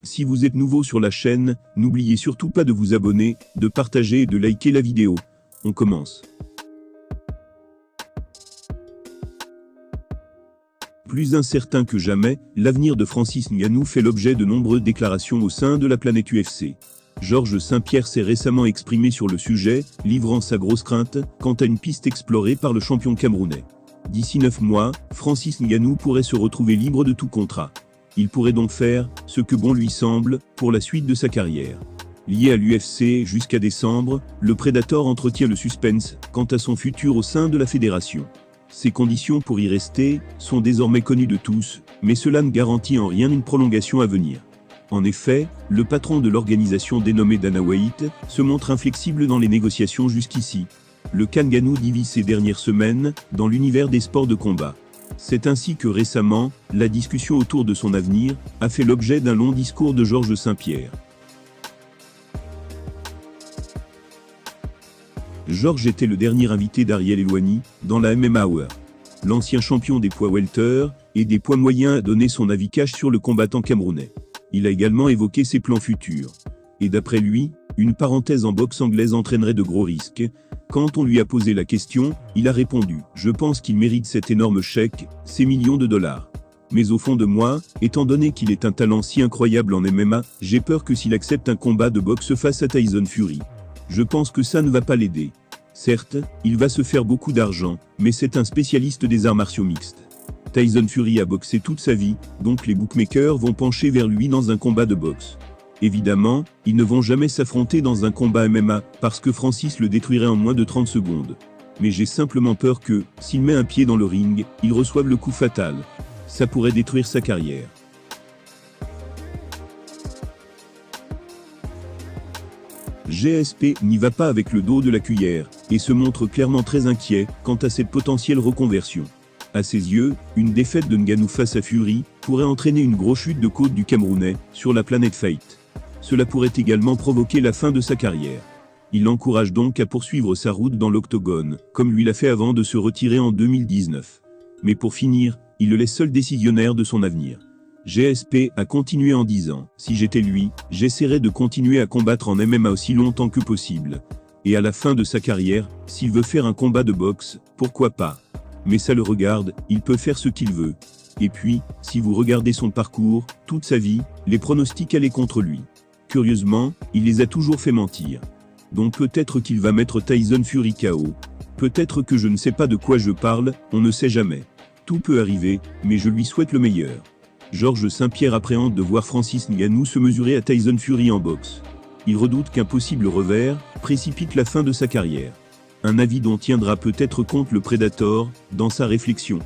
Si vous êtes nouveau sur la chaîne, n'oubliez surtout pas de vous abonner, de partager et de liker la vidéo. On commence. Plus incertain que jamais, l'avenir de Francis Ngannou fait l'objet de nombreuses déclarations au sein de la planète UFC. Georges St-Pierre s'est récemment exprimé sur le sujet, livrant sa grosse crainte quant à une piste explorée par le champion camerounais. D'ici 9 mois, Francis Ngannou pourrait se retrouver libre de tout contrat. Il pourrait donc faire ce que bon lui semble pour la suite de sa carrière. Lié à l'UFC jusqu'à décembre, le Predator entretient le suspense quant à son futur au sein de la fédération. Ses conditions pour y rester sont désormais connues de tous, mais cela ne garantit en rien une prolongation à venir. En effet, le patron de l'organisation dénommé Dana White se montre inflexible dans les négociations jusqu'ici. Le Ngannou divise ces dernières semaines dans l'univers des sports de combat. C'est ainsi que récemment, la discussion autour de son avenir a fait l'objet d'un long discours de Georges St-Pierre. Georges était le dernier invité d'Ariel Helwani dans la MMA Hour. L'ancien champion des poids welter et des poids moyens a donné son avis cash sur le combattant camerounais. Il a également évoqué ses plans futurs. Et d'après lui, une parenthèse en boxe anglaise entraînerait de gros risques. Quand on lui a posé la question, il a répondu « Je pense qu'il mérite cet énorme chèque, ces millions de dollars. Mais au fond de moi, étant donné qu'il est un talent si incroyable en MMA, j'ai peur que s'il accepte un combat de boxe face à Tyson Fury. Je pense que ça ne va pas l'aider. Certes, il va se faire beaucoup d'argent, mais c'est un spécialiste des arts martiaux mixtes. Tyson Fury a boxé toute sa vie, donc les bookmakers vont pencher vers lui dans un combat de boxe. Évidemment, ils ne vont jamais s'affronter dans un combat MMA, parce que Francis le détruirait en moins de 30 secondes. Mais j'ai simplement peur que, s'il met un pied dans le ring, il reçoive le coup fatal. Ça pourrait détruire sa carrière. GSP n'y va pas avec le dos de la cuillère, et se montre clairement très inquiet quant à cette potentielle reconversion. À ses yeux, une défaite de Ngannou face à Fury pourrait entraîner une grosse chute de côte du Camerounais sur la planète Fight. Cela pourrait également provoquer la fin de sa carrière. Il l'encourage donc à poursuivre sa route dans l'octogone, comme lui l'a fait avant de se retirer en 2019. Mais pour finir, il le laisse seul décisionnaire de son avenir. GSP a continué en disant « Si j'étais lui, j'essaierais de continuer à combattre en MMA aussi longtemps que possible. Et à la fin de sa carrière, s'il veut faire un combat de boxe, pourquoi pas. Mais ça le regarde, il peut faire ce qu'il veut. Et puis, si vous regardez son parcours, toute sa vie, les pronostics allaient contre lui. Curieusement, il les a toujours fait mentir. Donc peut-être qu'il va mettre Tyson Fury KO. Peut-être que je ne sais pas de quoi je parle, on ne sait jamais. Tout peut arriver, mais je lui souhaite le meilleur. » Georges St-Pierre appréhende de voir Francis Ngannou se mesurer à Tyson Fury en boxe. Il redoute qu'un possible revers précipite la fin de sa carrière. Un avis dont tiendra peut-être compte le Predator dans sa réflexion.